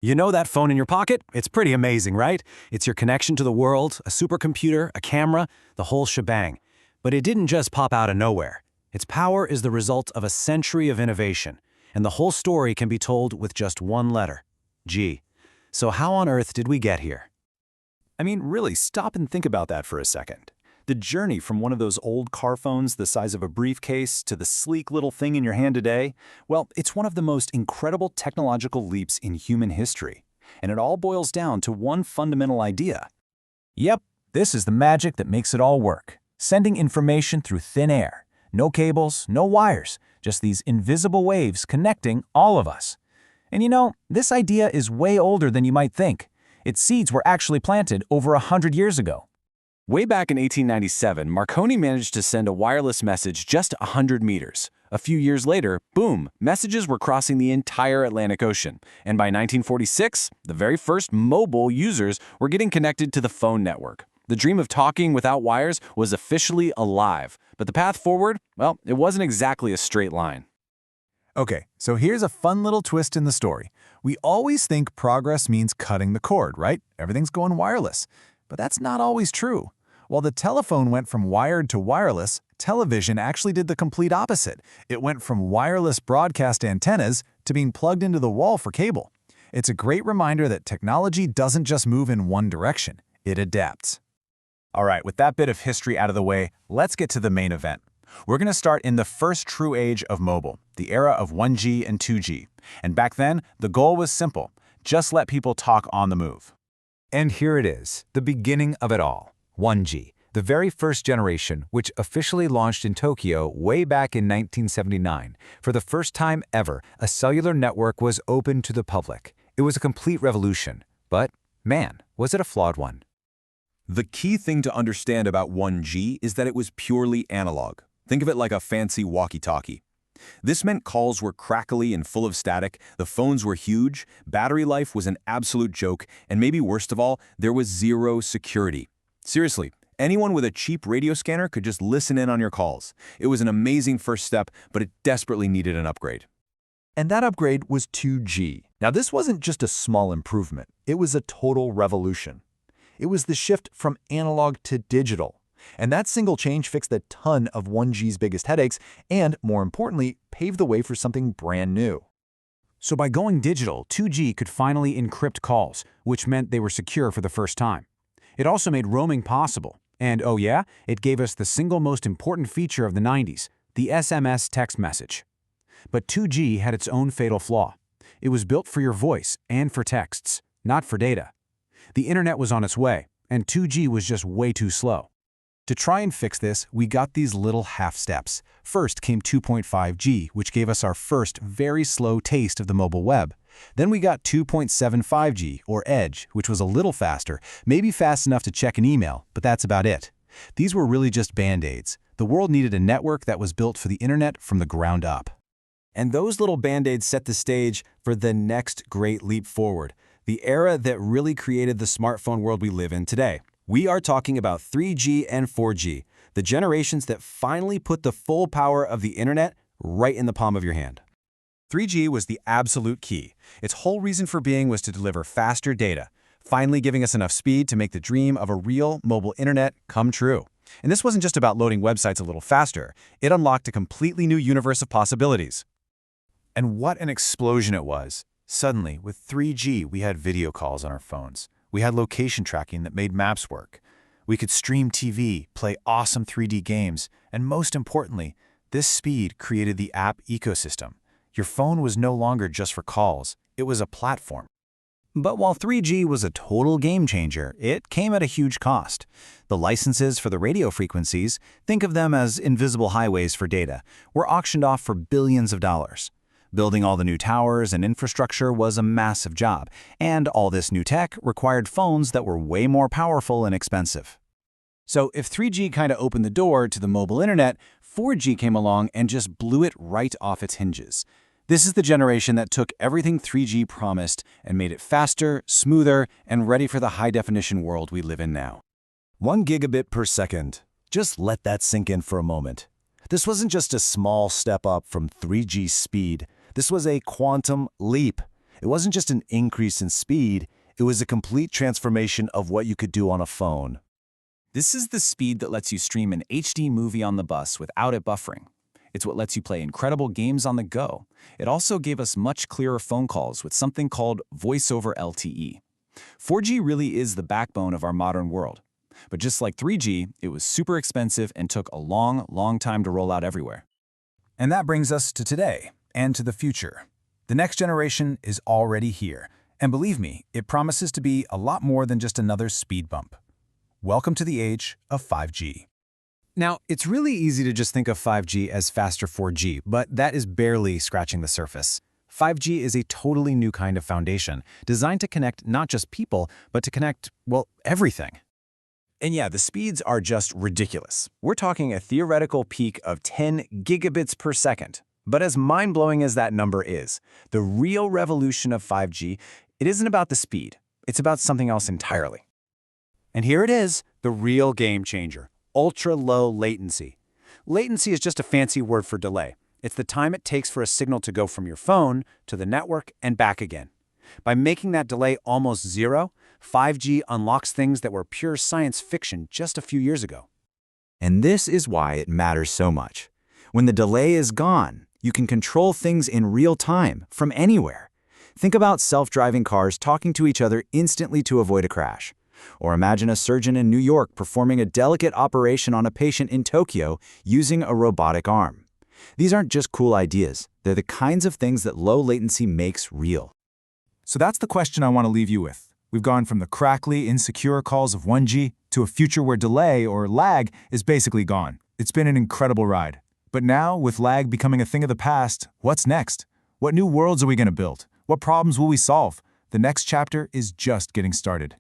You know that phone in your pocket? It's pretty amazing, right? It's your connection to the world, a supercomputer, a camera, the whole shebang. But it didn't just pop out of nowhere. Its power is the result of a century of innovation, and the whole story can be told with just one letter, G. So how on earth did we get here? I mean, really, stop and think about that for a second. The journey from one of those old car phones the size of a briefcase to the sleek little thing in your hand today, well, it's one of the most incredible technological leaps in human history. And it all boils down to one fundamental idea. Yep, this is the magic that makes it all work. Sending information through thin air. No cables, no wires, just these invisible waves connecting all of us. And you know, this idea is way older than you might think. Its seeds were actually planted over 100 years ago. Way back in 1897, Marconi managed to send a wireless message just 100 meters. A few years later, boom, messages were crossing the entire Atlantic Ocean. And by 1946, the very first mobile users were getting connected to the phone network. The dream of talking without wires was officially alive. But the path forward, well, it wasn't exactly a straight line. Okay, so here's a fun little twist in the story. We always think progress means cutting the cord, right? Everything's going wireless. But that's not always true. While the telephone went from wired to wireless, television actually did the complete opposite. It went from wireless broadcast antennas to being plugged into the wall for cable. It's a great reminder that technology doesn't just move in one direction, it adapts. All right, with that bit of history out of the way, let's get to the main event. We're going to start in the first true age of mobile, the era of 1G and 2G. And back then, the goal was simple: just let people talk on the move. And here it is, the beginning of it all. 1G, the very first generation, which officially launched in Tokyo way back in 1979. For the first time ever, a cellular network was open to the public. It was a complete revolution. But, man, was it a flawed one. The key thing to understand about 1G is that it was purely analog. Think of it like a fancy walkie-talkie. This meant calls were crackly and full of static, the phones were huge, battery life was an absolute joke, and maybe worst of all, there was zero security. Seriously, anyone with a cheap radio scanner could just listen in on your calls. It was an amazing first step, but it desperately needed an upgrade. And that upgrade was 2G. Now, this wasn't just a small improvement. It was a total revolution. It was the shift from analog to digital. And that single change fixed a ton of 1G's biggest headaches and, more importantly, paved the way for something brand new. So by going digital, 2G could finally encrypt calls, which meant they were secure for the first time. It also made roaming possible. And oh yeah, it gave us the single most important feature of the 90s, the SMS text message. But 2G had its own fatal flaw. It was built for your voice and for texts, not for data. The internet was on its way, and 2G was just way too slow. To try and fix this, we got these little half steps. First came 2.5G, which gave us our first very slow taste of the mobile web. Then we got 2.75G, or Edge, which was a little faster, maybe fast enough to check an email, but that's about it. These were really just band-aids. The world needed a network that was built for the internet from the ground up. And those little band-aids set the stage for the next great leap forward, the era that really created the smartphone world we live in today. We are talking about 3G and 4G, the generations that finally put the full power of the internet right in the palm of your hand. 3G was the absolute key. Its whole reason for being was to deliver faster data, finally giving us enough speed to make the dream of a real mobile internet come true. And this wasn't just about loading websites a little faster. It unlocked a completely new universe of possibilities. And what an explosion it was. Suddenly, with 3G, we had video calls on our phones. We had location tracking that made maps work. We could stream TV, play awesome 3D games, and most importantly, this speed created the app ecosystem. Your phone was no longer just for calls, it was a platform. But while 3G was a total game changer, it came at a huge cost. The licenses for the radio frequencies, think of them as invisible highways for data, were auctioned off for billions of dollars. Building all the new towers and infrastructure was a massive job, and all this new tech required phones that were way more powerful and expensive. So if 3G kind of opened the door to the mobile internet, 4G came along and just blew it right off its hinges. This is the generation that took everything 3G promised and made it faster, smoother, and ready for the high-definition world we live in now. 1 gigabit per second. Just let that sink in for a moment. This wasn't just a small step up from 3G speed. This was a quantum leap. It wasn't just an increase in speed, it was a complete transformation of what you could do on a phone. This is the speed that lets you stream an HD movie on the bus without it buffering. It's what lets you play incredible games on the go. It also gave us much clearer phone calls with something called Voice over LTE. 4G really is the backbone of our modern world. But just like 3G, it was super expensive and took a long, long time to roll out everywhere. And that brings us to today and to the future. The next generation is already here. And believe me, it promises to be a lot more than just another speed bump. Welcome to the age of 5G. Now, it's really easy to just think of 5G as faster 4G, but that is barely scratching the surface. 5G is a totally new kind of foundation, designed to connect not just people, but to connect, well, everything. And yeah, the speeds are just ridiculous. We're talking a theoretical peak of 10 gigabits per second. But as mind-blowing as that number is, the real revolution of 5G, it isn't about the speed. It's about something else entirely. And here it is, the real game changer. Ultra-low latency. Latency is just a fancy word for delay. It's the time it takes for a signal to go from your phone to the network and back again. By making that delay almost zero, 5G unlocks things that were pure science fiction just a few years ago. And this is why it matters so much. When the delay is gone, you can control things in real time from anywhere. Think about self-driving cars talking to each other instantly to avoid a crash. Or imagine a surgeon in New York performing a delicate operation on a patient in Tokyo using a robotic arm. These aren't just cool ideas. They're the kinds of things that low latency makes real. So that's the question I want to leave you with. We've gone from the crackly, insecure calls of 1G to a future where delay, or lag, is basically gone. It's been an incredible ride. But now, with lag becoming a thing of the past, what's next? What new worlds are we going to build? What problems will we solve? The next chapter is just getting started.